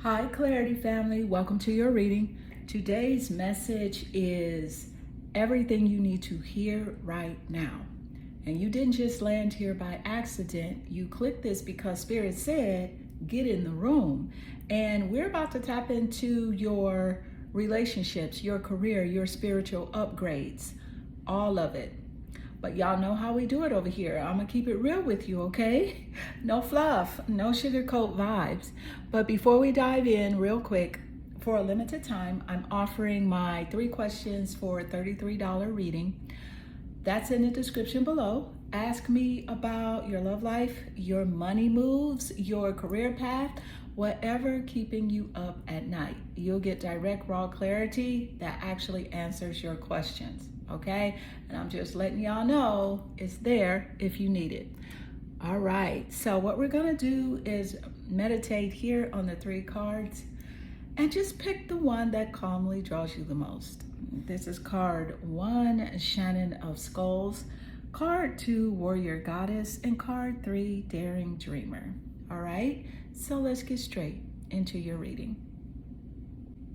Hi, Clarity family. Welcome to your reading. Today's message is everything you need to hear right now. And you didn't just land here by accident. You clicked this because Spirit said, get in the room. And we're about to tap into your relationships, your career, your spiritual upgrades, all of it. But y'all know how we do it over here. I'm gonna keep it real with you, okay? No fluff, no sugarcoat vibes. But before we dive in, real quick, for a limited time, I'm offering my 3 questions for a $33 reading. That's in the description below. Ask me about your love life, your money moves, your career path, whatever keeping you up at night. You'll get direct, raw clarity that actually answers your questions, okay? And I'm just letting y'all know it's there if you need it. All right, so what we're gonna do is meditate here on the 3 cards and just pick the one that calmly draws you the most. This is card 1, Shannon of Skulls, card 2, Warrior Goddess, and card 3, Daring Dreamer. All right, so let's get straight into your reading.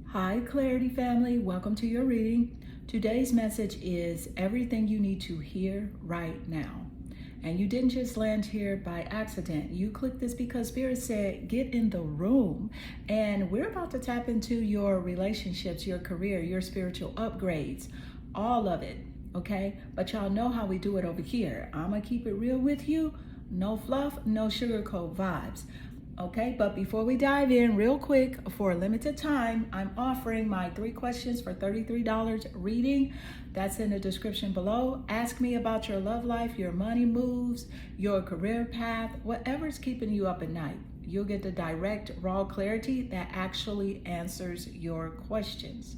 Hi, Clarity family. Welcome to your reading. Today's message is everything you need to hear right now. And you didn't just land here by accident. You clicked this because Spirit said, get in the room. And we're about to tap into your relationships, your career, your spiritual upgrades, all of it, okay? But y'all know how we do it over here. I'm gonna keep it real with you. No fluff, no sugarcoat vibes. Okay, but before we dive in, real quick, for a limited time, I'm offering my 3 questions for $33 reading. That's in the description below. Ask me about your love life, your money moves, your career path, whatever's keeping you up at night. You'll get the direct, raw clarity that actually answers your questions.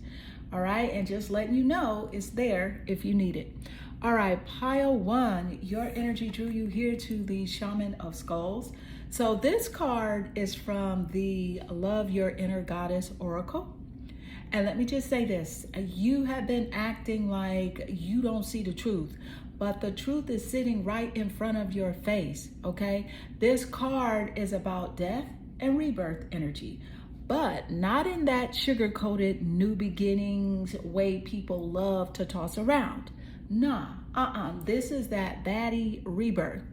All right, and just letting you know it's there if you need it. All right, pile 1, your energy drew you here to the Shaman of Skulls. So this card is from the Love Your Inner Goddess Oracle. And let me just say this, you have been acting like you don't see the truth, but the truth is sitting right in front of your face, okay? This card is about death and rebirth energy, but not in that sugar-coated new beginnings way people love to toss around. Nah, this is that baddie rebirth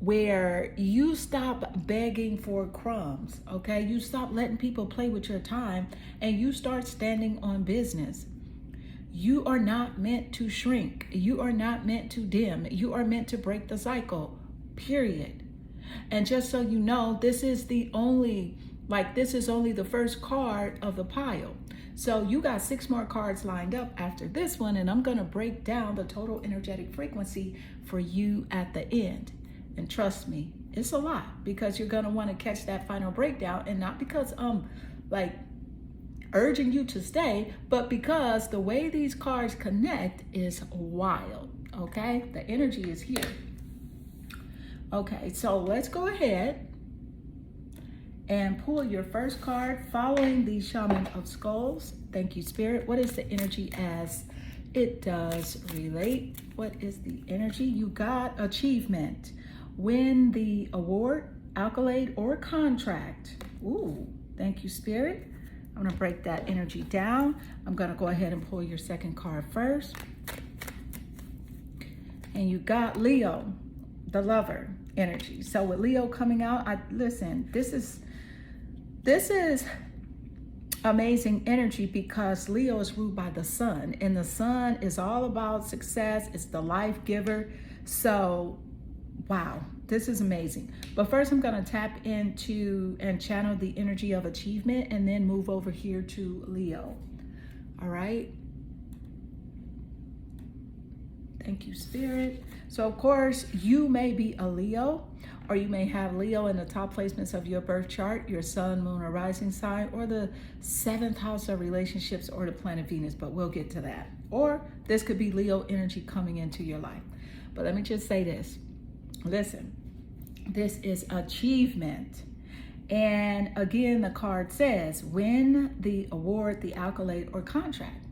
where you stop begging for crumbs, okay? You stop letting people play with your time and you start standing on business. You are not meant to shrink. You are not meant to dim. You are meant to break the cycle, period. And just so you know, this is only the first card of the pile. So you got 6 more cards lined up after this one, and I'm gonna break down the total energetic frequency for you at the end. And trust me, it's a lot because you're gonna wanna catch that final breakdown, and not because I'm like urging you to stay, but because the way these cards connect is wild, okay? The energy is here. Okay, so let's go ahead and pull your first card following the Shaman of Skulls. Thank you, Spirit. What is the energy as it does relate? What is the energy? You got achievement. Win the award, accolade, or contract. Ooh, thank you, Spirit. I'm gonna break that energy down. I'm gonna go ahead and pull your second card first. And you got Leo, the lover energy. So with Leo coming out, listen, this is amazing energy because Leo is ruled by the sun, and the sun is all about success. It's the life giver. So wow, this is amazing. But first I'm gonna tap into and channel the energy of achievement and then move over here to Leo. All right. Thank you, Spirit. So of course, you may be a Leo, or you may have Leo in the top placements of your birth chart, your sun, moon, or rising sign, or the 7th house of relationships, or the planet Venus, but we'll get to that. Or this could be Leo energy coming into your life. But let me just say this. Listen, this is achievement. And again, the card says, win the award, the accolade, or contract.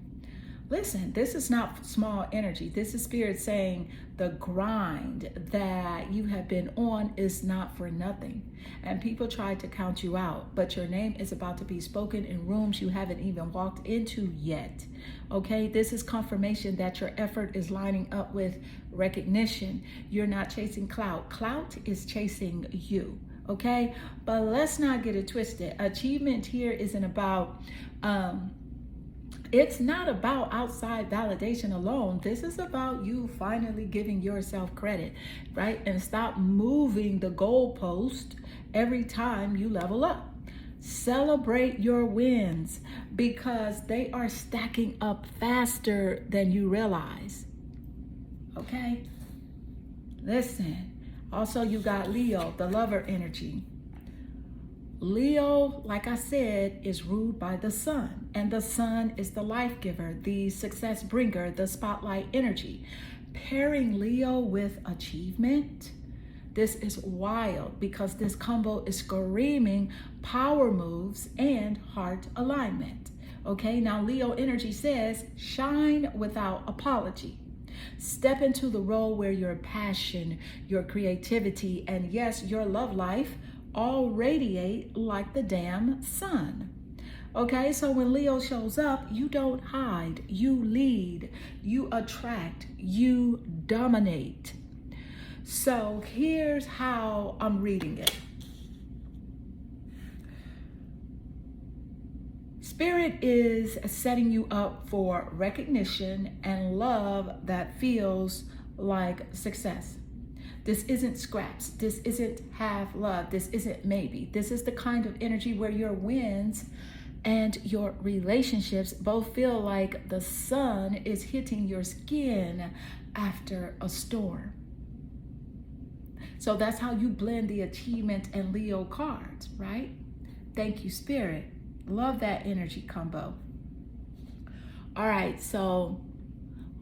Listen, this is not small energy. This is spirit saying the grind that you have been on is not for nothing. And people try to count you out, but your name is about to be spoken in rooms you haven't even walked into yet. Okay, this is confirmation that your effort is lining up with recognition. You're not chasing clout. Clout is chasing you. Okay, but let's not get it twisted. Achievement here isn't about it's not about outside validation alone. This is about you finally giving yourself credit, right? And stop moving the goalpost every time you level up. Celebrate your wins because they are stacking up faster than you realize. Okay? Listen. Also, you got Leo, the lover energy. Leo, like I said, is ruled by the sun, and the sun is the life giver, the success bringer, the spotlight energy. Pairing Leo with achievement, this is wild because this combo is screaming power moves and heart alignment. Okay, now Leo energy says shine without apology. Step into the role where your passion, your creativity, and yes, your love life all radiate like the damn sun. Okay, so when Leo shows up, you don't hide, you lead, you attract, you dominate. So here's how I'm reading it. Spirit is setting you up for recognition and love that feels like success. This isn't scraps. This isn't half love. This isn't maybe. This is the kind of energy where your wins and your relationships both feel like the sun is hitting your skin after a storm. So that's how you blend the achievement and Leo cards, right? Thank you, Spirit. Love that energy combo. All right, so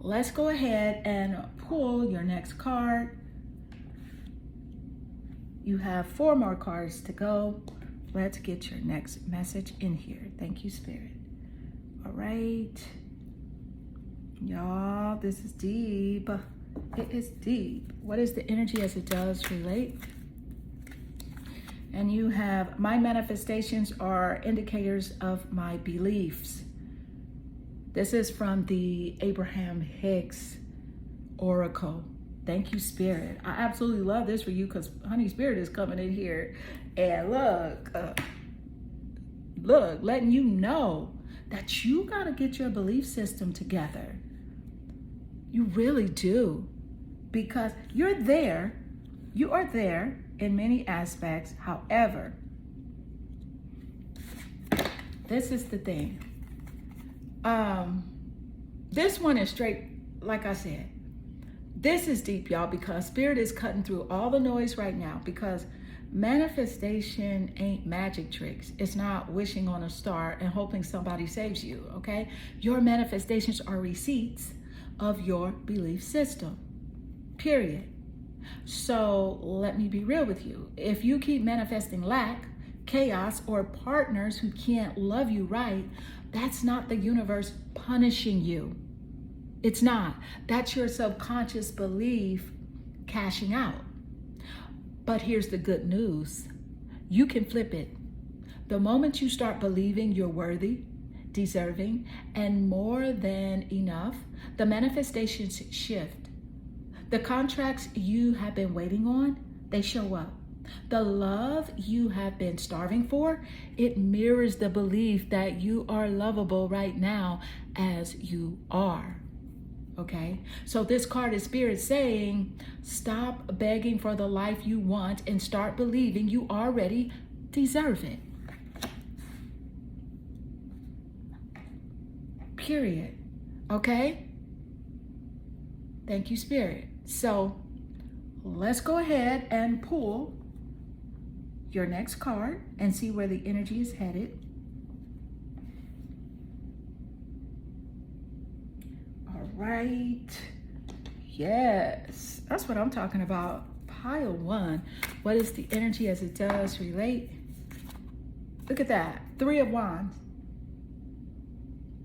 let's go ahead and pull your next card. You have 4 more cards to go. Let's get your next message in here. Thank you, Spirit. All right. Y'all, this is deep. It is deep. What is the energy as it does relate? And you have, my manifestations are indicators of my beliefs. This is from the Abraham Hicks Oracle. Thank you, Spirit. I absolutely love this for you because Honey Spirit is coming in here and look, letting you know that you got to get your belief system together. You really do, because you are there in many aspects. However, this is the thing. This one is straight, like I said. This is deep, y'all, because Spirit is cutting through all the noise right now, because manifestation ain't magic tricks. It's not wishing on a star and hoping somebody saves you, okay? Your manifestations are receipts of your belief system, period. So let me be real with you. If you keep manifesting lack, chaos, or partners who can't love you right, that's not the universe punishing you. It's not. That's your subconscious belief cashing out. But here's the good news. You can flip it. The moment you start believing you're worthy, deserving, and more than enough, the manifestations shift. The contracts you have been waiting on, they show up. The love you have been starving for, it mirrors the belief that you are lovable right now as you are. Okay, so this card is Spirit saying, stop begging for the life you want and start believing you already deserve it. Period. Okay? Thank you, Spirit. So let's go ahead and pull your next card and see where the energy is headed. Right. Yes, that's what I'm talking about. Pile 1. What is the energy as it does relate? Look at that. 3 of Wands.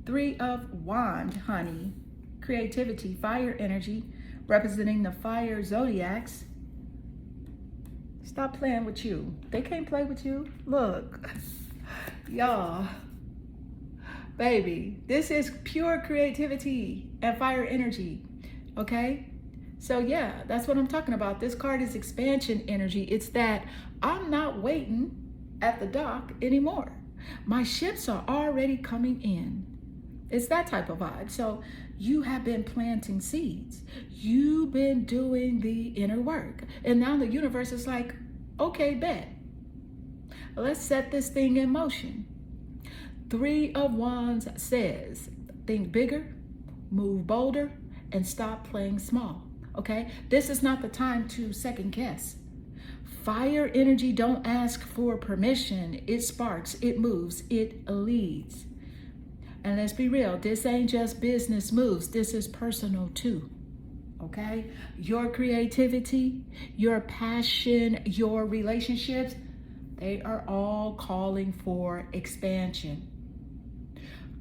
Three of Wands, honey. Creativity, fire energy, representing the fire zodiacs. Stop playing with you. They can't play with you. Look, y'all, baby, this is pure creativity and fire energy, okay? So yeah, that's what I'm talking about. This card is expansion energy. It's that I'm not waiting at the dock anymore. My ships are already coming in. It's that type of vibe. So you have been planting seeds. You've been doing the inner work. And now the universe is like, okay, bet. Let's set this thing in motion. Three of Wands says, think bigger, move bolder, and stop playing small. Okay? This is not the time to second guess. Fire energy don't ask for permission. It sparks, it moves, it leads. And let's be real, this ain't just business moves. This is personal too. Okay? Your creativity, your passion, your relationships, they are all calling for expansion.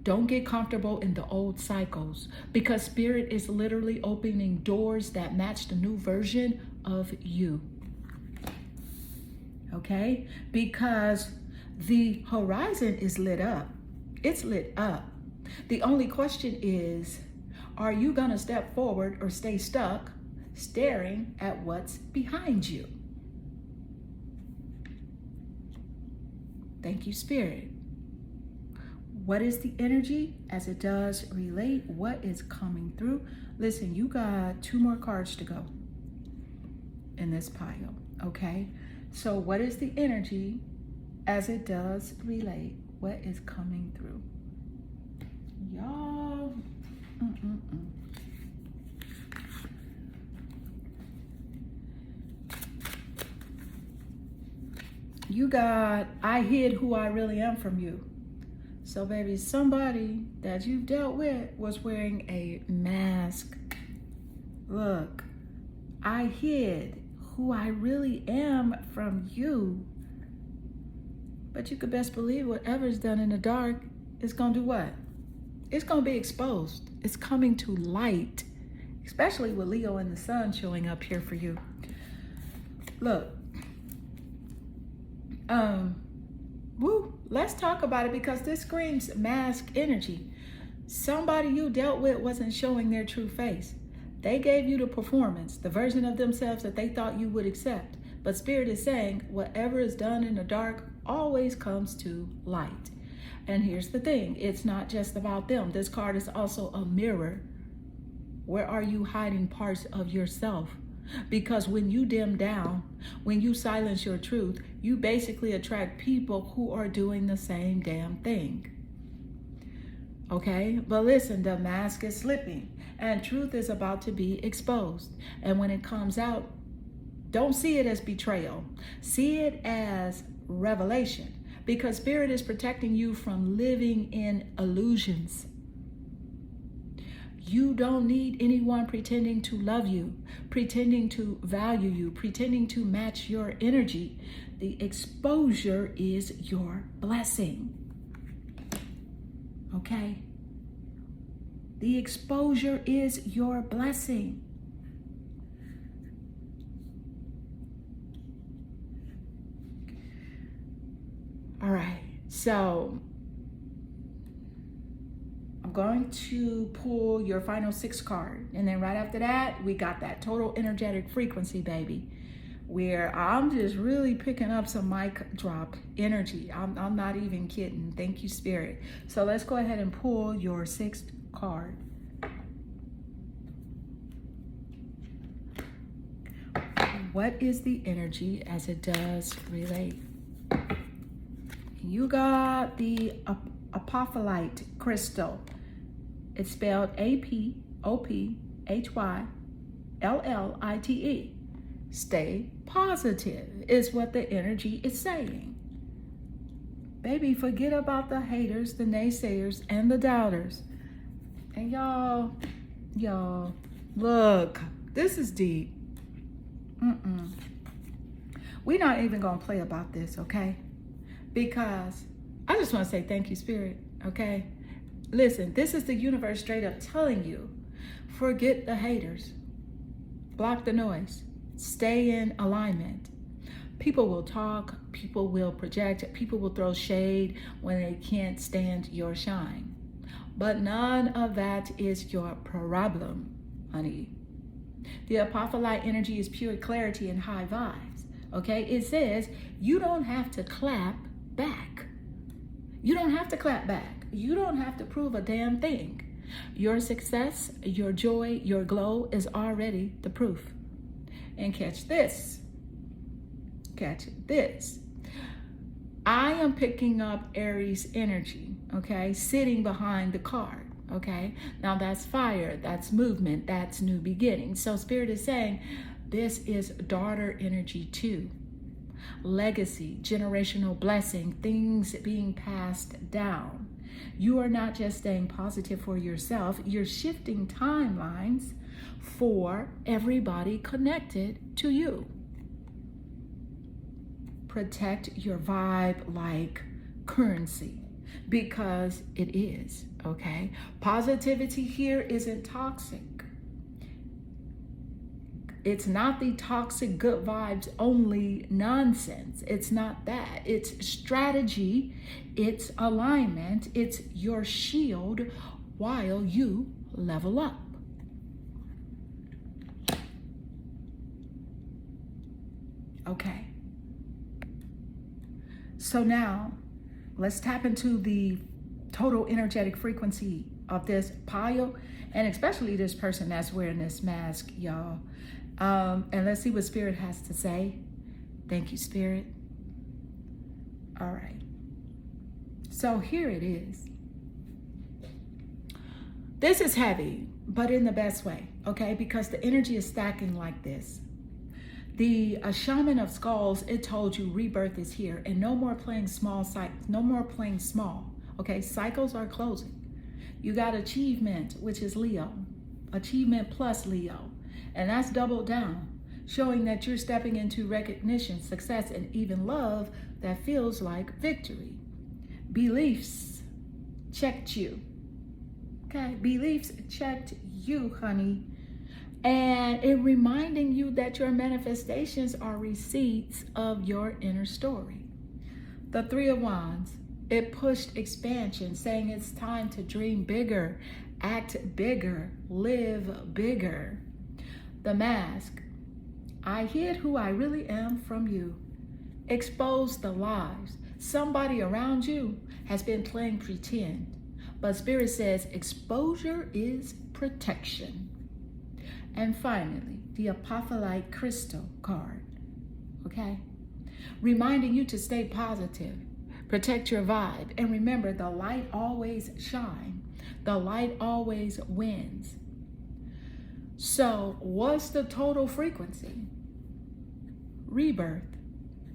Don't get comfortable in the old cycles, because Spirit is literally opening doors that match the new version of you. Okay? Because the horizon is lit up. It's lit up. The only question is, are you going to step forward or stay stuck staring at what's behind you? Thank you, Spirit. What is the energy as it does relate? What is coming through? Listen, you got 2 more cards to go in this pile, okay? So what is the energy as it does relate? What is coming through? Y'all, You got, I hid who I really am from you. So baby, somebody that you've dealt with was wearing a mask. Look, I hid who I really am from you. But you could best believe whatever's done in the dark is gonna do what? It's gonna be exposed. It's coming to light, especially with Leo and the sun showing up here for you. Look, let's talk about it, because this screams mask energy. Somebody you dealt with wasn't showing their true face. They gave you the performance, the version of themselves that they thought you would accept. But Spirit is saying whatever is done in the dark always comes to light. And here's the thing, it's not just about them. This card is also a mirror. Where are you hiding parts of yourself? Because when you dim down, when you silence your truth, you basically attract people who are doing the same damn thing. Okay? But listen, the mask is slipping and truth is about to be exposed. And when it comes out, don't see it as betrayal. See it as revelation, because Spirit is protecting you from living in illusions. You don't need anyone pretending to love you, pretending to value you, pretending to match your energy. The exposure is your blessing. Okay? The exposure is your blessing. All right, so I'm going to pull your final 6 card. And then right after that, we got that total energetic frequency, baby, where I'm just really picking up some mic drop energy. I'm not even kidding. Thank you, Spirit. So let's go ahead and pull your 6th card. What is the energy as it does relate? You got the apophyllite crystal. It's spelled APOPHYLLITE. Stay positive is what the energy is saying. Baby, forget about the haters, the naysayers, and the doubters. And y'all, look, this is deep. We're not even gonna play about this, okay? Because I just want to say thank you, Spirit, okay? Listen, this is the universe straight up telling you, forget the haters, block the noise, stay in alignment. People will talk, people will project, people will throw shade when they can't stand your shine. But none of that is your problem, honey. The apophyllite energy is pure clarity and high vibes, okay? It says you don't have to clap back. You don't have to clap back. You don't have to prove a damn thing. Your success, your joy, your glow is already the proof. And catch this. Catch this. I am picking up Aries energy, okay? Sitting behind the card, okay? Now that's fire, that's movement, that's new beginning. So Spirit is saying this is daughter energy too. Legacy, generational blessing, things being passed down. You are not just staying positive for yourself, you're shifting timelines for everybody connected to you. Protect your vibe like currency, because it is, okay? Positivity here isn't toxic. It's not the toxic good vibes only nonsense. It's not that. It's strategy, it's alignment, it's your shield while you level up. Okay. So now, let's tap into the total energetic frequency of this pile, and especially this person that's wearing this mask, y'all. And let's see what Spirit has to say. Thank you, Spirit. All right. So here it is. This is heavy, but in the best way, okay? Because the energy is stacking like this. The Shaman of Skulls, it told you rebirth is here, and no more playing small, no more playing small, okay? Cycles are closing. You got achievement, which is Leo. Achievement plus Leo. And that's doubled down, showing that you're stepping into recognition, success, and even love that feels like victory. Beliefs checked you. Okay, beliefs checked you, honey. And it reminding you that your manifestations are receipts of your inner story. The Three of Wands, it pushed expansion, saying it's time to dream bigger, act bigger, live bigger. The Mask, I hid who I really am from you. Expose the lies. Somebody around you has been playing pretend, but Spirit says exposure is protection. And finally, the Apophyllite Crystal card, okay? Reminding you to stay positive, protect your vibe, and remember the light always shines. The light always wins. So what's the total frequency? Rebirth,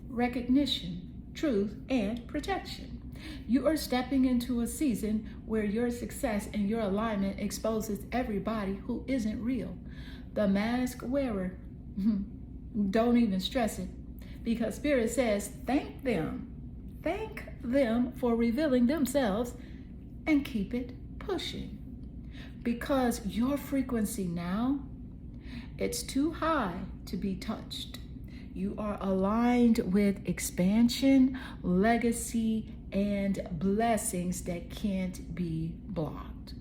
recognition, truth, and protection. You are stepping into a season where your success and your alignment exposes everybody who isn't real. The mask wearer, don't even stress it, because Spirit says thank them. Thank them for revealing themselves and keep it pushing. Because your frequency now, it's too high to be touched. You are aligned with expansion, legacy, and blessings that can't be blocked.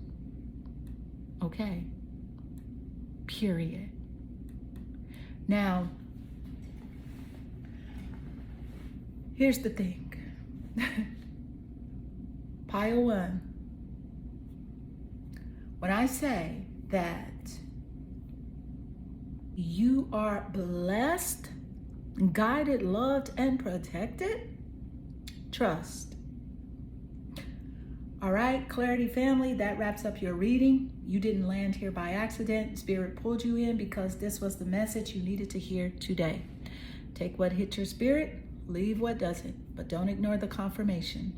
Okay? Period. Now, here's the thing. Pile 1. When I say that you are blessed, guided, loved, and protected, trust. All right, Clarity family, that wraps up your reading. You didn't land here by accident. Spirit pulled you in because this was the message you needed to hear today. Take what hit your spirit, leave what doesn't, but don't ignore the confirmation.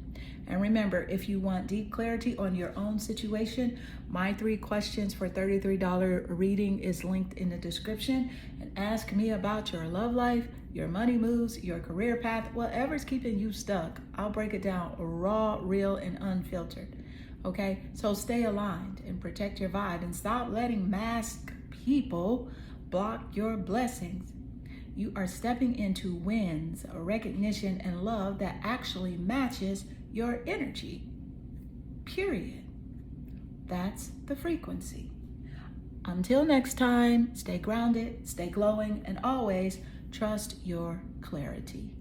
And remember, if you want deep clarity on your own situation, my 3 questions for $33 reading is linked in the description. And ask me about your love life, your money moves, your career path, whatever's keeping you stuck. I'll break it down raw, real, and unfiltered. Okay, so stay aligned and protect your vibe and stop letting masked people block your blessings. You are stepping into wins, recognition, and love that actually matches your energy. Period. That's the frequency. Until next time, stay grounded, stay glowing, and always trust your clarity.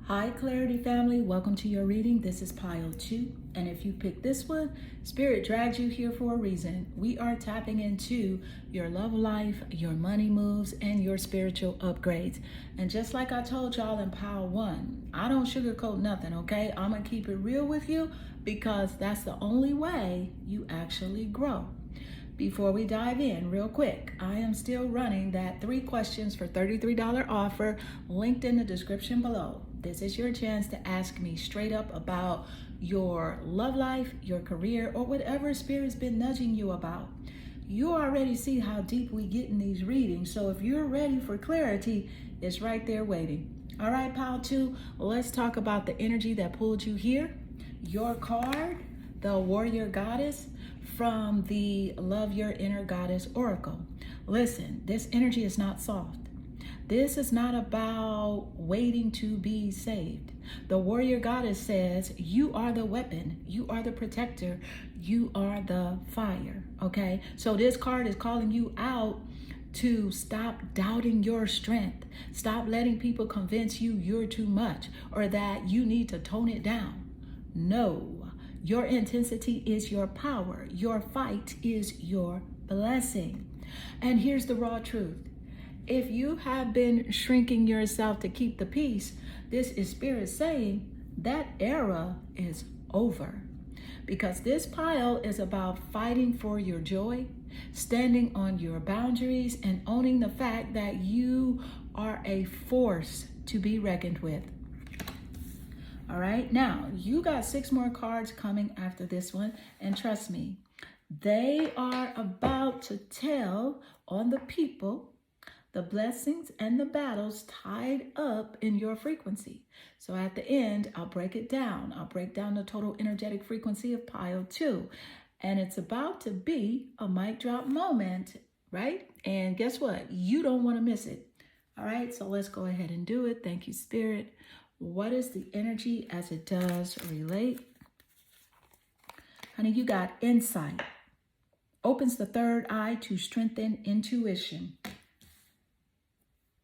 Hi, Clarity family. Welcome to your reading. This is Pile 2. And if you picked this one, Spirit dragged you here for a reason. We are tapping into your love life, your money moves, and your spiritual upgrades. And just like I told y'all in Pile 1, I don't sugarcoat nothing, okay? I'm going to keep it real with you because that's the only way you actually grow. Before we dive in, real quick, I am still running that 3 questions for $33 offer linked in the description below. This is your chance to ask me straight up about your love life, your career, or whatever Spirit's been nudging you about. You already see how deep we get in these readings, so if you're ready for clarity, it's right there waiting. All right, Pile 2, let's talk about the energy that pulled you here. Your card, the Warrior Goddess, from the Love Your Inner Goddess Oracle. Listen, this energy is not soft. This is not about waiting to be saved. The Warrior Goddess says, you are the weapon, you are the protector, you are the fire, okay? So this card is calling you out to stop doubting your strength. Stop letting people convince you you're too much or that you need to tone it down. No, your intensity is your power. Your fight is your blessing. And here's the raw truth. If you have been shrinking yourself to keep the peace, this is Spirit saying that era is over. Because this pile is about fighting for your joy, standing on your boundaries, and owning the fact that you are a force to be reckoned with. All right, now you got 6 more cards coming after this one, and trust me, they are about to tell on the people, the blessings and the battles tied up in your frequency. So at the end, I'll break it down. I'll break down the total energetic frequency of Pile 2. And it's about to be a mic drop moment, right? And guess what? You don't want to miss it. All right, so let's go ahead and do it. Thank you, Spirit. What is the energy as it does relate? Honey, you got insight. Opens the third eye to strengthen intuition.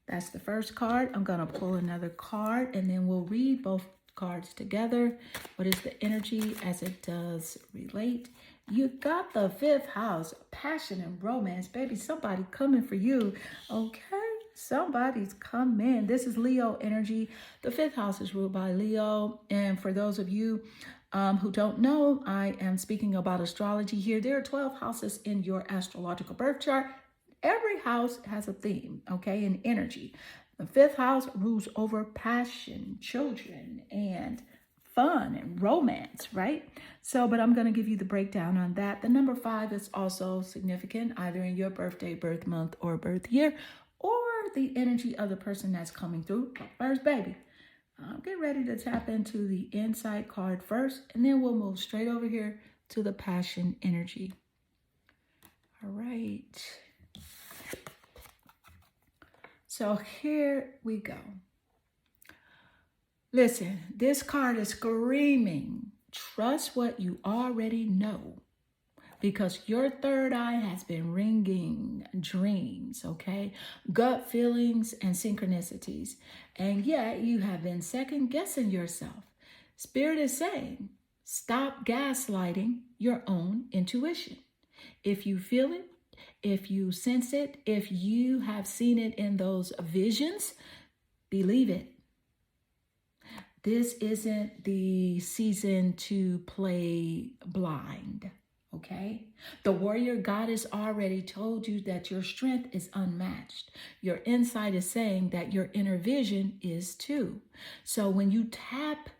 That's the first card. I'm going to pull another card and then we'll read both cards together. What is the energy as it does relate? You got the 5th house, passion and romance. Baby, somebody coming for you, okay? Somebody's coming. This is Leo energy. The 5th house is ruled by Leo. And for those of you who don't know, I am speaking about astrology here. There are 12 houses in your astrological birth chart. Every house has a theme, okay, and energy. The 5th house rules over passion, children, and fun and romance, right? So, but I'm going to give you the breakdown on that. The number 5 is also significant, either in your birthday, birth month, or birth year, or the energy of the person that's coming through. First, baby, get ready to tap into the insight card first, and then we'll move straight over here to the passion energy. All right. So here we go. Listen, this card is screaming, trust what you already know, because your third eye has been ringing dreams, okay? Gut feelings and synchronicities. And yet you have been second guessing yourself. Spirit is saying, stop gaslighting your own intuition. If you feel it, if you sense it, if you have seen it in those visions, believe it. This isn't the season to play blind, okay? The Warrior Goddess already told you that your strength is unmatched. Your insight is saying that your inner vision is too. So when you tap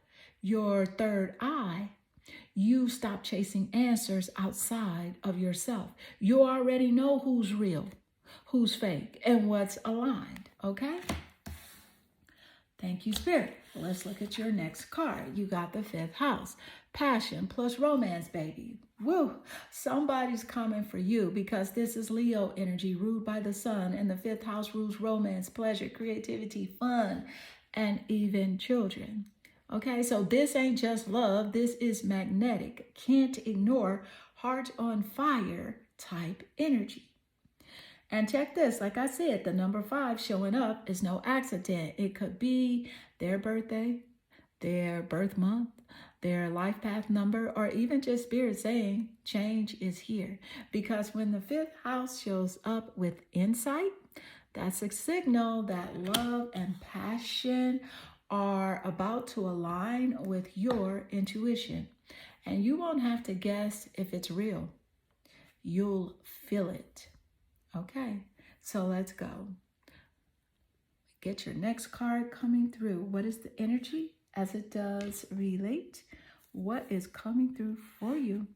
your third eye, you stop chasing answers outside of yourself. You already know who's real, who's fake, and what's aligned, okay? Thank you, Spirit. Let's look at your next card. You got the 5th house. Passion plus romance, baby. Woo! Somebody's coming for you because this is Leo energy ruled by the sun, and the 5th house rules romance, pleasure, creativity, fun, and even children. Okay, so this ain't just love. This is magnetic. Can't ignore heart on fire type energy. And check this, like I said, the number 5 showing up is no accident. It could be their birthday, their birth month, their life path number, or even just spirit saying change is here. Because when the 5th house shows up with insight, that's a signal that love and passion are about to align with your intuition. And you won't have to guess if it's real. You'll feel it. Okay, so let's go. Get your next card coming through. What is the energy as it does relate? What is coming through for you?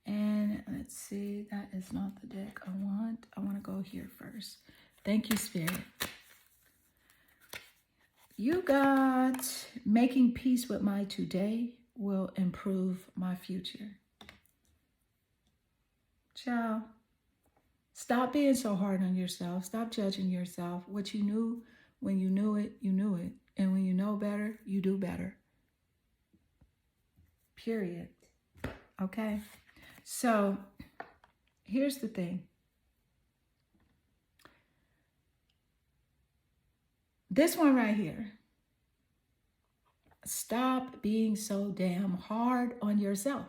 And let's see, that is not the deck I want. I want to go here first. Thank you, Spirit. You got making peace with my today will improve my future. Child, stop being so hard on yourself. Stop judging yourself. What you knew when you knew it, you knew it. And when you know better, you do better. Period. Okay? So, here's the thing. This one right here. Stop being so damn hard on yourself.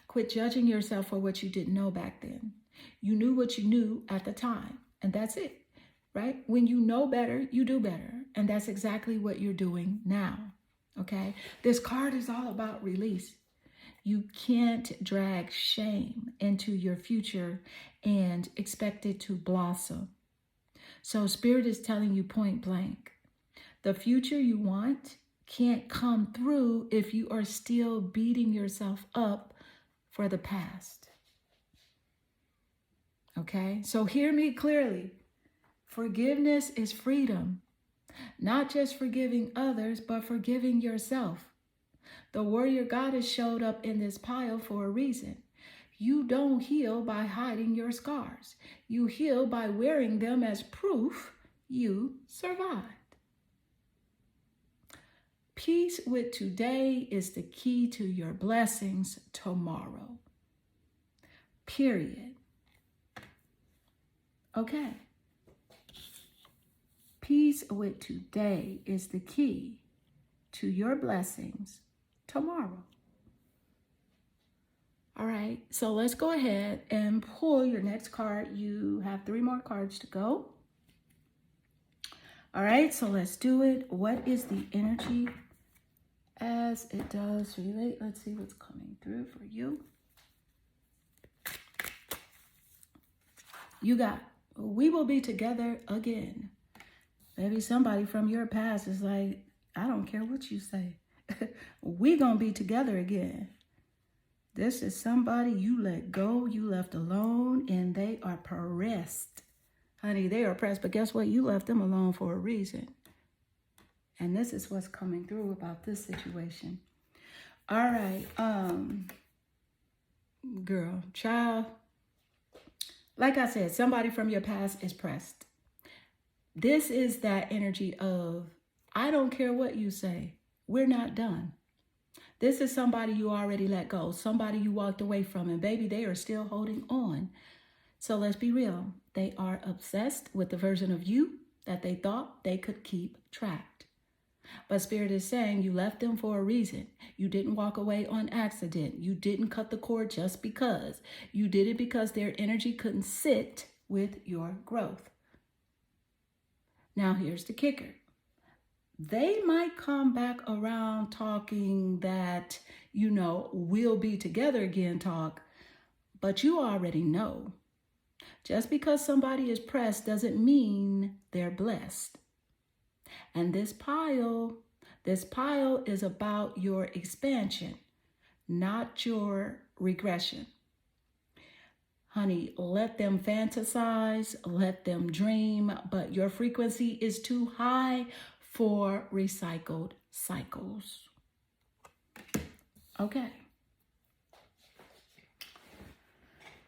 Quit judging yourself for what you didn't know back then. You knew what you knew at the time, and that's it, right? When you know better, you do better, and that's exactly what you're doing now, okay? This card is all about release. You can't drag shame into your future and expect it to blossom. So Spirit is telling you point blank, the future you want can't come through if you are still beating yourself up for the past. Okay, so hear me clearly. Forgiveness is freedom. Not just forgiving others, but forgiving yourself. The warrior goddess showed up in this pile for a reason. You don't heal by hiding your scars. You heal by wearing them as proof you survived. Peace with today is the key to your blessings tomorrow. Period. Okay. Peace with today is the key to your blessings tomorrow. All right, so let's go ahead and pull your next card. You have 3 more cards to go. All right, so let's do it. What is the energy as it does relate? Let's see what's coming through for you. You got, we will be together again. Maybe somebody from your past is like, I don't care what you say. We gonna be together again. This is somebody you let go, you left alone, and they are pressed. Honey, they are pressed, but guess what? You left them alone for a reason. And this is what's coming through about this situation. All right, girl, child. Like I said, somebody from your past is pressed. This is that energy of, I don't care what you say. We're not done. This is somebody you already let go, somebody you walked away from, and baby, they are still holding on. So let's be real. They are obsessed with the version of you that they thought they could keep tracked. But Spirit is saying you left them for a reason. You didn't walk away on accident. You didn't cut the cord just because. You did it because their energy couldn't sit with your growth. Now here's the kicker. They might come back around talking that, you know, we'll be together again talk, but you already know. Just because somebody is pressed doesn't mean they're blessed. And this pile is about your expansion, not your regression. Honey, let them fantasize, let them dream, but your frequency is too high for recycled cycles. Okay.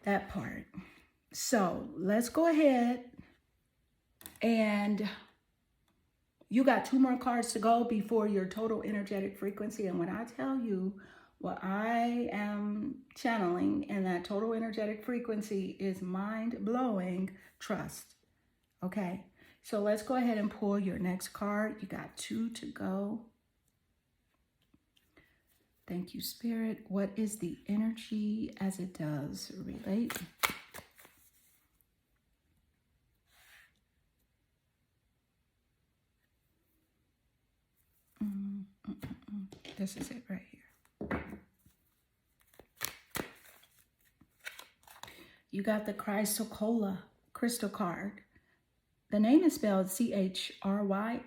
That part. So let's go ahead, and you got 2 more cards to go before your total energetic frequency. And when I tell you what I am channeling in that total energetic frequency is mind-blowing, trust. Okay, so let's go ahead and pull your next card. You got 2 to go. Thank you, Spirit. What is the energy as it does relate? This is it right here. You got the Chrysocolla crystal card. The name is spelled Chrysocolla.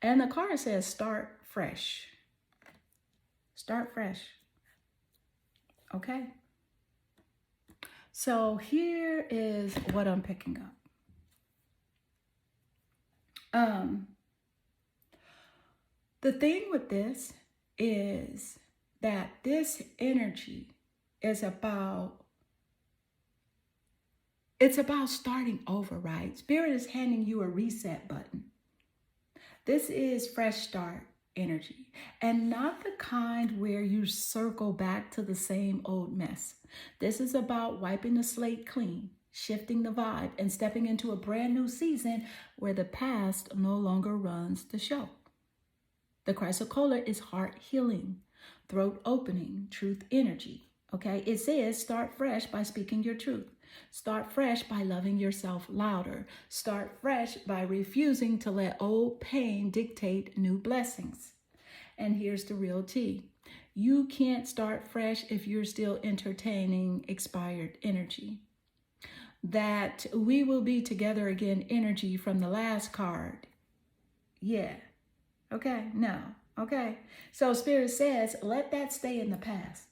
And the card says start fresh. Start fresh. Okay. So here is what I'm picking up. The thing with this is that this energy is about, it's about starting over, right? Spirit is handing you a reset button. This is fresh start energy, and not the kind where you circle back to the same old mess. This is about wiping the slate clean, shifting the vibe, and stepping into a brand new season where the past no longer runs the show. The Chrysocolla is heart healing, throat opening, truth energy. Okay, it says start fresh by speaking your truth. Start fresh by loving yourself louder. Start fresh by refusing to let old pain dictate new blessings. And here's the real tea. You can't start fresh if you're still entertaining expired energy. That we will be together again energy from the last card. Yeah. Okay, no. Okay. So Spirit says, let that stay in the past,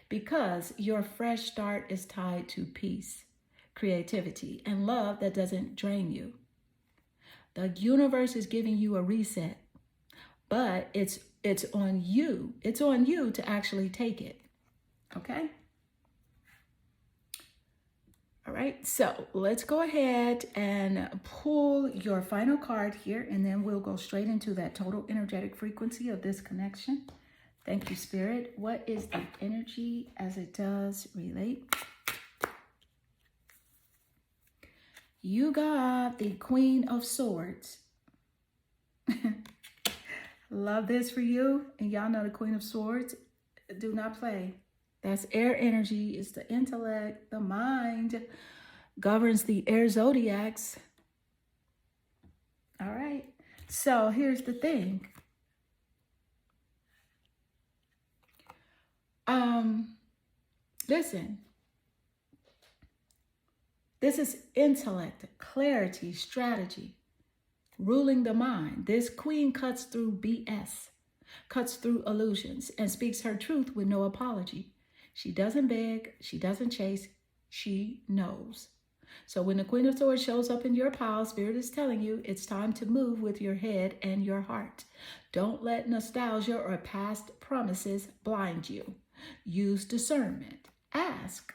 because your fresh start is tied to peace, creativity, and love that doesn't drain you. The universe is giving you a reset, but it's on you. It's on you to actually take it. Okay? All right, so let's go ahead and pull your final card here, and then we'll go straight into that total energetic frequency of this connection. Thank you, Spirit. What is the energy as it does relate? You got the Queen of Swords. Love this for you. And y'all know the Queen of Swords, do not play. That's air energy. It's the intellect, the mind, governs the air zodiacs. All right. So here's the thing. Listen. This is intellect, clarity, strategy, ruling the mind. This queen cuts through BS, cuts through illusions, and speaks her truth with no apology. She doesn't beg, she doesn't chase, she knows. So when the Queen of Swords shows up in your pile, Spirit is telling you it's time to move with your head and your heart. Don't let nostalgia or past promises blind you. Use discernment. Ask,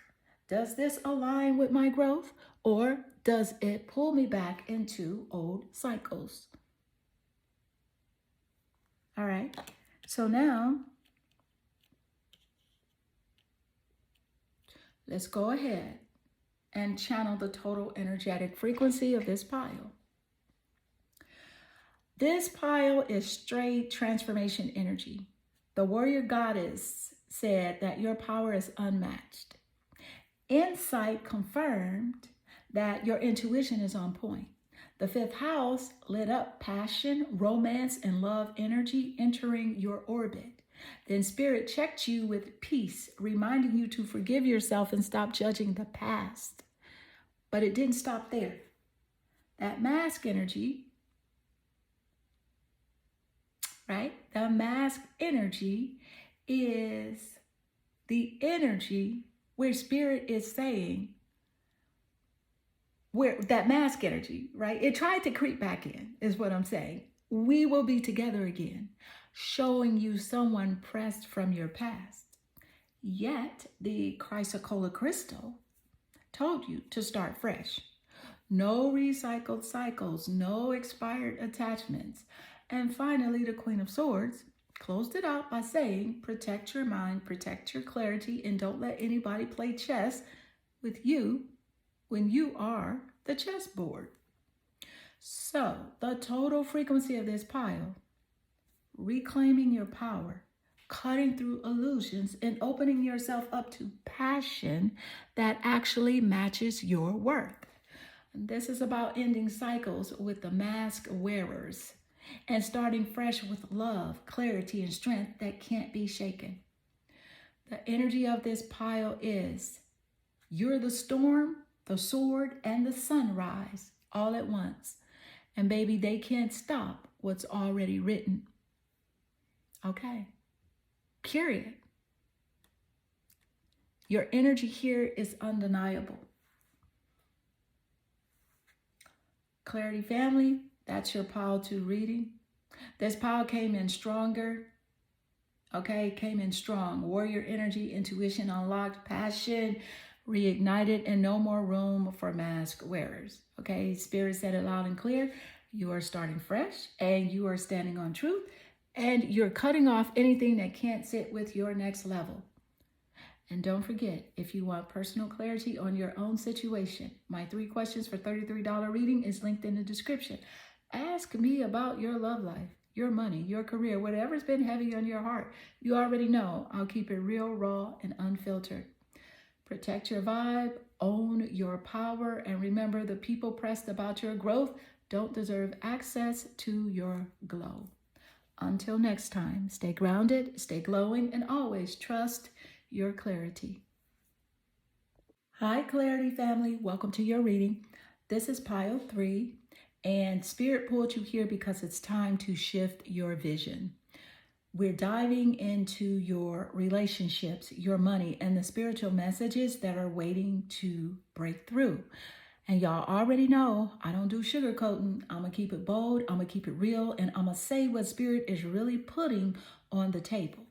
does this align with my growth, or does it pull me back into old cycles? All right. So now, let's go ahead and channel the total energetic frequency of this pile. This pile is straight transformation energy. The warrior goddess said that your power is unmatched. Insight confirmed that your intuition is on point. The 5th house lit up passion, romance, and love energy entering your orbit. Then Spirit checked you with peace, reminding you to forgive yourself and stop judging the past. But it didn't stop there. That mask energy, right? The mask energy is the energy where Spirit is saying, where that mask energy, right? It tried to creep back in, is what I'm saying. We will be together again, showing you someone pressed from your past. Yet the chrysocolla crystal told you to start fresh. No recycled cycles, no expired attachments. And finally, the Queen of Swords closed it out by saying, protect your mind, protect your clarity, and don't let anybody play chess with you when you are the chessboard. So, the total frequency of this pile, reclaiming your power, cutting through illusions, and opening yourself up to passion that actually matches your worth. And this is about ending cycles with the mask wearers and starting fresh with love, clarity, and strength that can't be shaken. The energy of this pile is, you're the storm, the sword, and the sunrise all at once. And baby, they can't stop what's already written. Okay. Period. Your energy here is undeniable. Clarity family, that's your pile 2 reading. This pile came in stronger. Okay, came in strong. Warrior energy, intuition unlocked, passion reignited, and no more room for mask wearers. Okay, Spirit said it loud and clear. You are starting fresh and you are standing on truth and you're cutting off anything that can't sit with your next level. And don't forget, if you want personal clarity on your own situation, my 3 questions for $33 reading is linked in the description. Ask me about your love life, your money, your career, whatever's been heavy on your heart. You already know I'll keep it real, raw, and unfiltered. Protect your vibe, own your power, and remember, the people pressed about your growth don't deserve access to your glow. Until next time, stay grounded, stay glowing, and always trust your clarity. Hi, Clarity family. Welcome to your reading. This is pile 3, and Spirit pulled you here because it's time to shift your vision. We're diving into your relationships, your money, and the spiritual messages that are waiting to break through. And y'all already know I don't do sugarcoating. I'm going to keep it bold, I'm going to keep it real, and I'm going to say what Spirit is really putting on the table.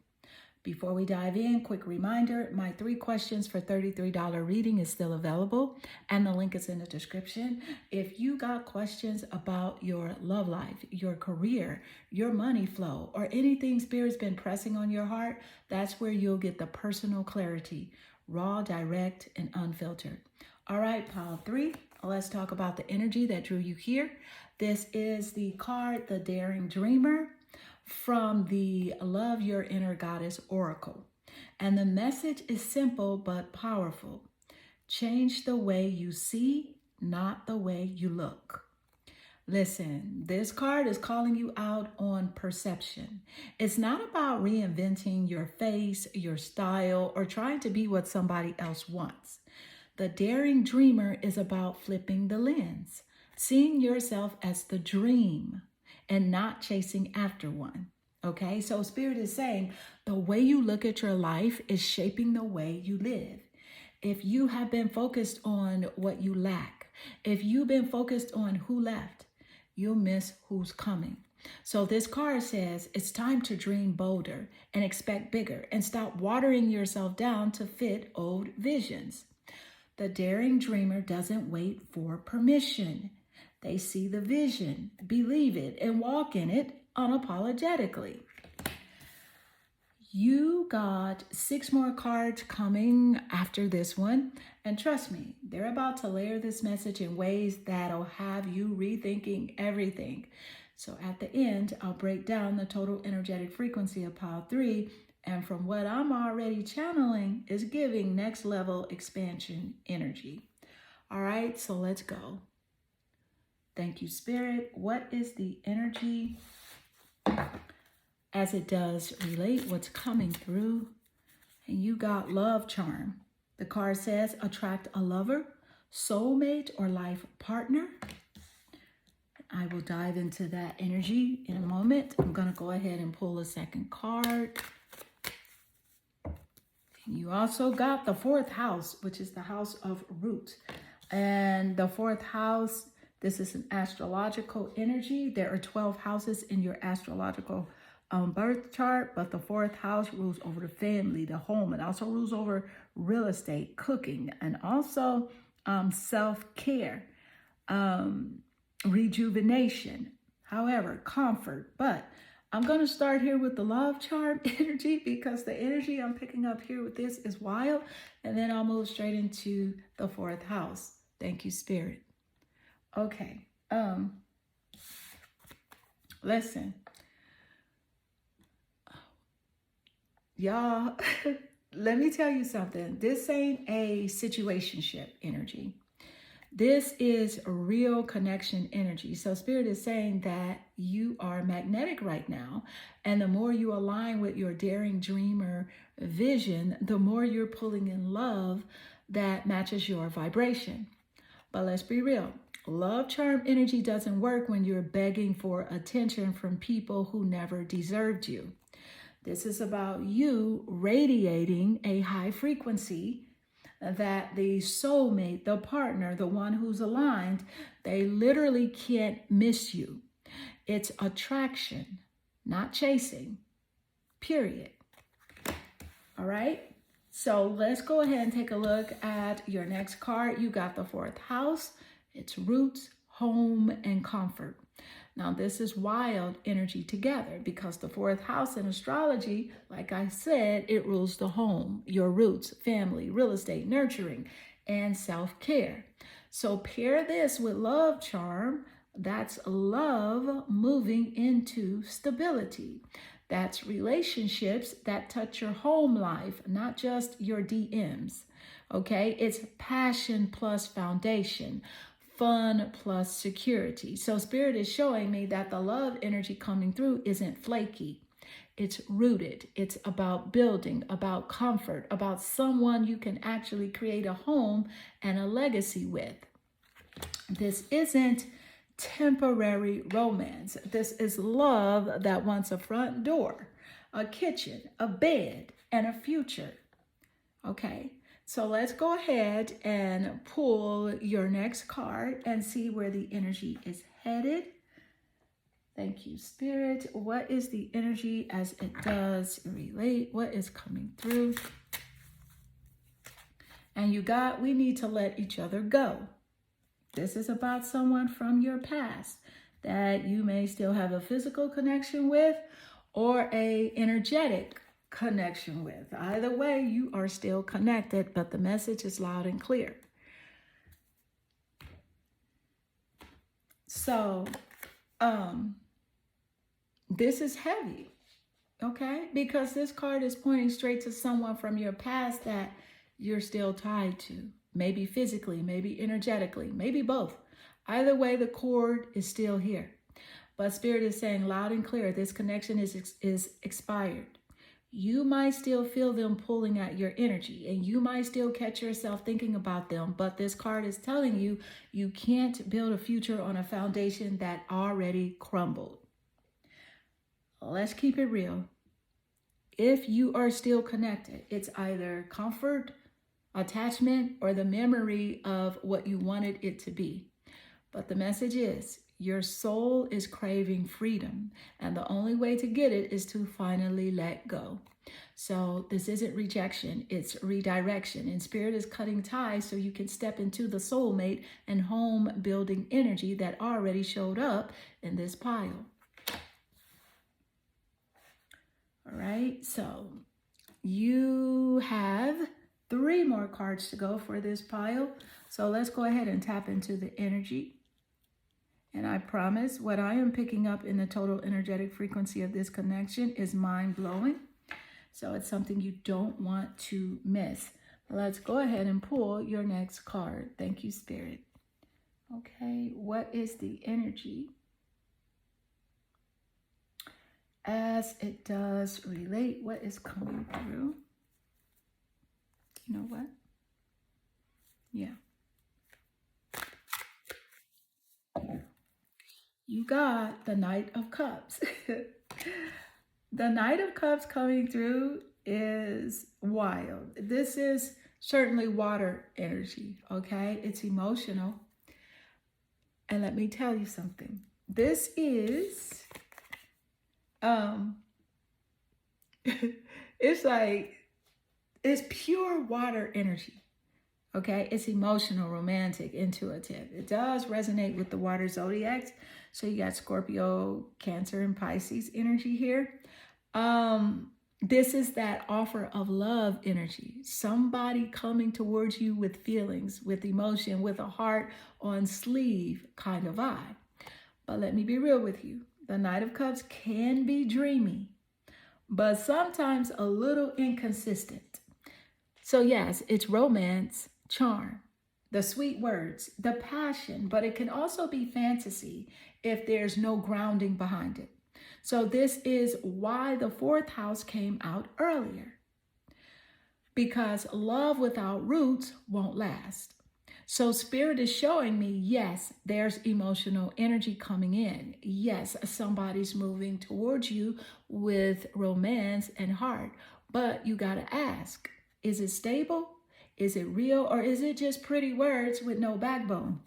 Before we dive in, quick reminder, my 3 questions for $33 reading is still available, and the link is in the description. If you got questions about your love life, your career, your money flow, or anything Spirit's been pressing on your heart, that's where you'll get the personal clarity, raw, direct, and unfiltered. All right, pile 3, let's talk about the energy that drew you here. This is the card, the Daring Dreamer, from the Love Your Inner Goddess Oracle. And the message is simple but powerful. Change the way you see, not the way you look. Listen, this card is calling you out on perception. It's not about reinventing your face, your style, or trying to be what somebody else wants. The Daring Dreamer is about flipping the lens, seeing yourself as the dream and not chasing after one. Okay, so Spirit is saying the way you look at your life is shaping the way you live. If you have been focused on what you lack, if you've been focused on who left, you'll miss who's coming. So this card says it's time to dream bolder and expect bigger and stop watering yourself down to fit old visions. The Daring Dreamer doesn't wait for permission. They see the vision, believe it, and walk in it unapologetically. You got 6 more cards coming after this one. And trust me, they're about to layer this message in ways that'll have you rethinking everything. So at the end, I'll break down the total energetic frequency of pile 3. And from what I'm already channeling is giving next level expansion energy. All right, so let's go. Thank you, Spirit. What is the energy as it does relate what's coming through? And you got love charm. The card says attract a lover, soulmate, or life partner. I will dive into that energy in a moment. I'm going to go ahead and pull a second card. You also got the fourth house, which is the house of root. And the fourth house, this is an astrological energy. There are 12 houses in your astrological birth chart, but the fourth house rules over the family, the home, and also rules over real estate, cooking, and also self-care, rejuvenation, however, comfort. But I'm going to start here with the love charm energy because the energy I'm picking up here with this is wild. And then I'll move straight into the fourth house. Thank you, Spirit. Okay. Listen. Y'all, let me tell you something. This ain't a situationship energy. This is a real connection energy. So Spirit is saying that you are magnetic right now. And the more you align with your daring dreamer vision, the more you're pulling in love that matches your vibration. But let's be real. Love charm energy doesn't work when you're begging for attention from people who never deserved you. This is about you radiating a high frequency that the soulmate, the partner, the one who's aligned, they literally can't miss you. It's attraction, not chasing, period. All right? So let's go ahead and take a look at your next card. You got the fourth house. It's roots, home, and comfort. Now, this is wild energy together because the fourth house in astrology, like I said, it rules the home, your roots, family, real estate, nurturing, and self-care. So pair this with love charm. That's love moving into stability. That's relationships that touch your home life, not just your DMs. Okay, it's passion plus foundation. Fun plus security. So Spirit is showing me that the love energy coming through isn't flaky. It's rooted. It's about building, about comfort, about someone you can actually create a home and a legacy with. This isn't temporary romance. This is love that wants a front door, a kitchen, a bed, and a future. Okay. So let's go ahead and pull your next card and see where the energy is headed. Thank you, Spirit. What is the energy as it does relate? What is coming through? And you got, we need to let each other go. This is about someone from your past that you may still have a physical connection with or a energetic connection with. Either way, you are still connected, but the message is loud and clear. So, this is heavy, okay? Because this card is pointing straight to someone from your past that you're still tied to. Maybe physically, maybe energetically, maybe both. Either way, the cord is still here. But Spirit is saying loud and clear, this connection is expired. You might still feel them pulling at your energy and you might still catch yourself thinking about them, but this card is telling you you can't build a future on a foundation that already crumbled. Let's keep it real. If you are still connected, it's either comfort, attachment, or the memory of what you wanted it to be. But the message is, your soul is craving freedom, and the only way to get it is to finally let go. So this isn't rejection, it's redirection. And Spirit is cutting ties so you can step into the soulmate and home building energy that already showed up in this pile. All right, so you have 3 more cards to go for this pile. So let's go ahead and tap into the energy. And I promise what I am picking up in the total energetic frequency of this connection is mind-blowing. So it's something you don't want to miss. Let's go ahead and pull your next card. Thank you, Spirit. Okay, what is the energy as it does relate? What is coming through? You know what? Yeah. You got the Knight of Cups. The Knight of Cups coming through is wild. This is certainly water energy, okay? It's emotional. And let me tell you something. This is, it's like, it's pure water energy, okay? It's emotional, romantic, intuitive. It does resonate with the water zodiacs. So you got Scorpio, Cancer, and Pisces energy here. This is that offer of love energy. Somebody coming towards you with feelings, with emotion, with a heart on sleeve kind of vibe. But let me be real with you. The Knight of Cups can be dreamy, but sometimes a little inconsistent. So yes, it's romance, charm, the sweet words, the passion, but it can also be fantasy if there's no grounding behind it. So this is why the fourth house came out earlier, because love without roots won't last. So Spirit is showing me, yes, there's emotional energy coming in. Yes, somebody's moving towards you with romance and heart, but you got to ask, is it stable? Is it real? Or is it just pretty words with no backbone?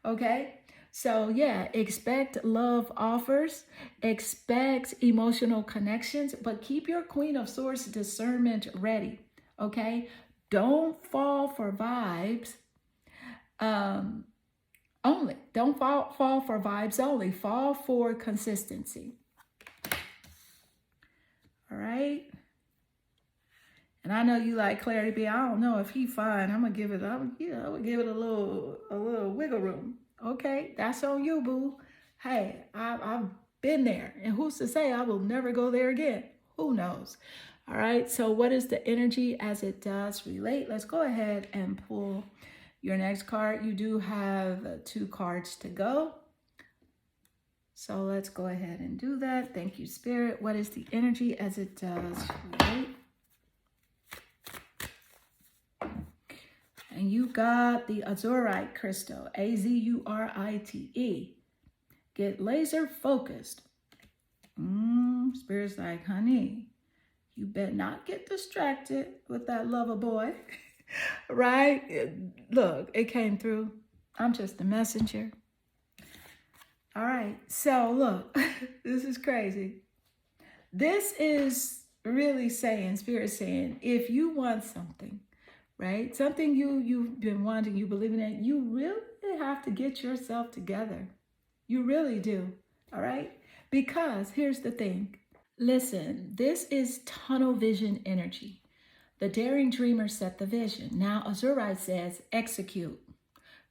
Okay. So yeah, expect love offers, expect emotional connections, but keep your Queen of Swords discernment ready, okay? Don't fall for vibes only. Don't fall for vibes only. Fall for consistency. All right? And I know you like Clarity B. I don't know if he fine. I'm gonna give it a little wiggle room. Okay, that's on you, boo. Hey, I've been there, and who's to say I will never go there again? Who knows? All right, so what is the energy as it does relate? Let's go ahead and pull your next card. You do have 2 cards to go. So let's go ahead and do that. Thank you, Spirit. What is the energy as it does relate? And you got the Azurite crystal, Azurite. Get laser focused. Spirit's like, honey, you better not get distracted with that lover boy, right? Look, it came through. I'm just a messenger. All right, so look, this is crazy. This is really saying, Spirit saying, if you want something, right? Something you've been wanting, you believe in it, you really have to get yourself together. You really do, all right? Because here's the thing. Listen, this is tunnel vision energy. The daring dreamer set the vision. Now, Azurite says, execute.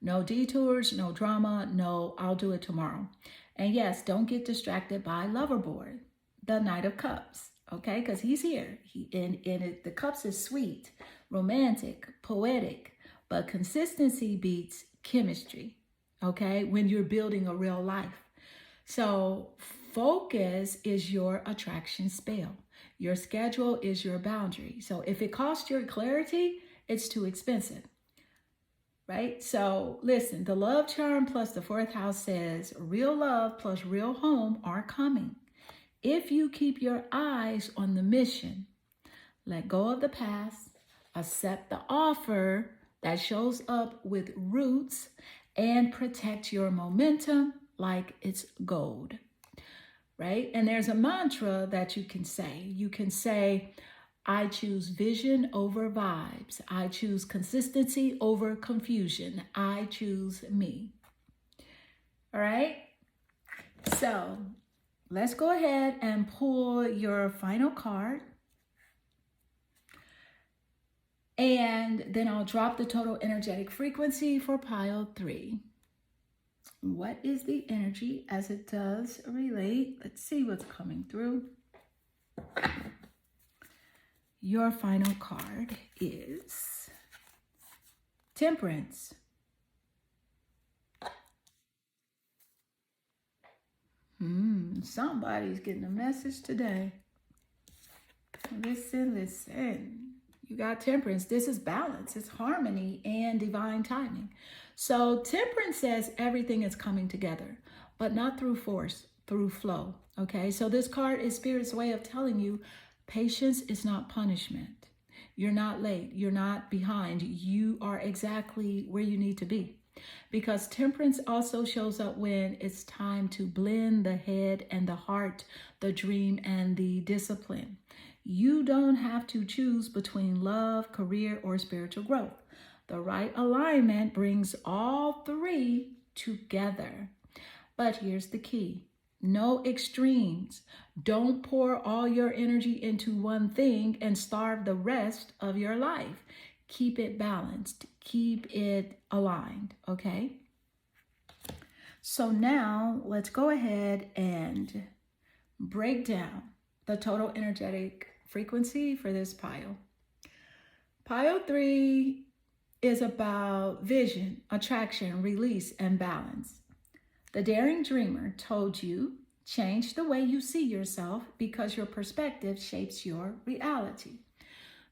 No detours, no drama, no, I'll do it tomorrow. And yes, don't get distracted by Loverboard, the Knight of Cups, okay? Because he's here. The cups is sweet, romantic, poetic, but consistency beats chemistry, okay? When you're building a real life. So focus is your attraction spell. Your schedule is your boundary. So if it costs your clarity, it's too expensive, right? So listen, the love charm plus the 4th house says real love plus real home are coming. If you keep your eyes on the mission, let go of the past, accept the offer that shows up with roots, and protect your momentum like it's gold, right? And there's a mantra that you can say. You can say, I choose vision over vibes. I choose consistency over confusion. I choose me. All right? So let's go ahead and pull your final card. And then I'll drop the total energetic frequency for pile 3. What is the energy as it does relate? Let's see what's coming through. Your final card is Temperance. Somebody's getting a message today. Listen. You got Temperance. This is balance. It's harmony and divine timing. So Temperance says everything is coming together, but not through force, through flow. Okay, so this card is Spirit's way of telling you Patience is not punishment. You're not late. You're not behind. You are exactly where you need to be. Because temperance also shows up when it's time to blend the head and the heart, the dream and the discipline. You don't have to choose between love, career, or spiritual growth. The right alignment brings all three together. But here's the key: no extremes. Don't pour all your energy into one thing and starve the rest of your life. Keep it balanced, keep it aligned, okay? So now let's go ahead and break down the total energetic frequency for this pile. Pile 3 is about vision, attraction, release, and balance. The daring dreamer told you, change the way you see yourself because your perspective shapes your reality.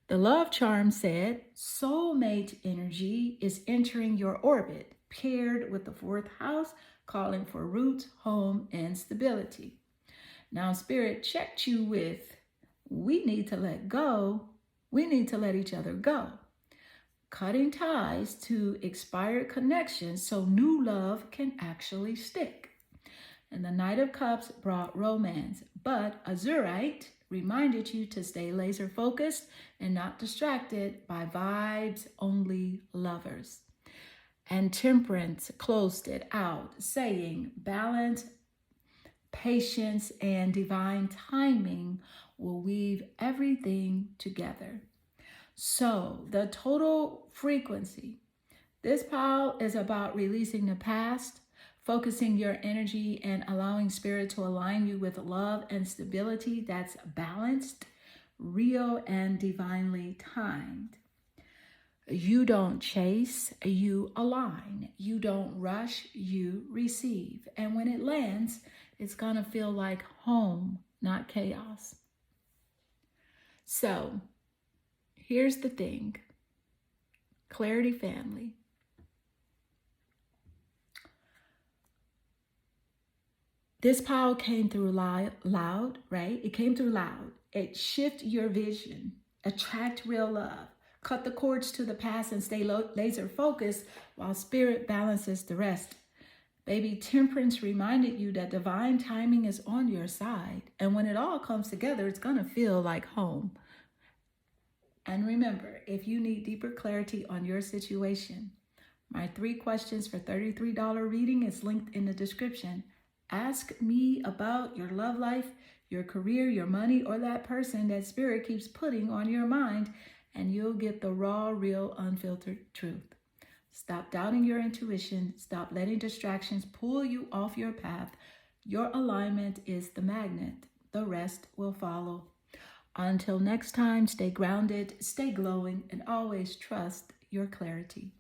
The love charm said, soulmate energy is entering your orbit, paired with the 4th house, calling for roots, home, and stability. Now, Spirit checked you with, we need to let go. We need to let each other go. Cutting ties to expired connections so new love can actually stick. And the Knight of Cups brought romance, but Azurite reminded you to stay laser focused and not distracted by vibes only lovers. And Temperance closed it out, saying balance, patience, and divine timing will weave everything together. So the total frequency, this pile is about releasing the past, focusing your energy and allowing spirit to align you with love and stability that's balanced, real, and divinely timed. You don't chase, you align. You don't rush, you receive. And when it lands, it's gonna feel like home, not chaos. So here's the thing, Clarity family. This pile came through loud, right? It came through loud. It shift your vision, attract real love, cut the cords to the past and stay laser focused while spirit balances the rest. Baby, Temperance reminded you that divine timing is on your side. And when it all comes together, it's gonna feel like home. And remember, if you need deeper clarity on your situation, my 3 questions for $33 reading is linked in the description. Ask me about your love life, your career, your money, or that person that spirit keeps putting on your mind, and you'll get the raw, real, unfiltered truth. Stop doubting your intuition. Stop letting distractions pull you off your path. Your alignment is the magnet. The rest will follow. Until next time, stay grounded, stay glowing, and always trust your clarity.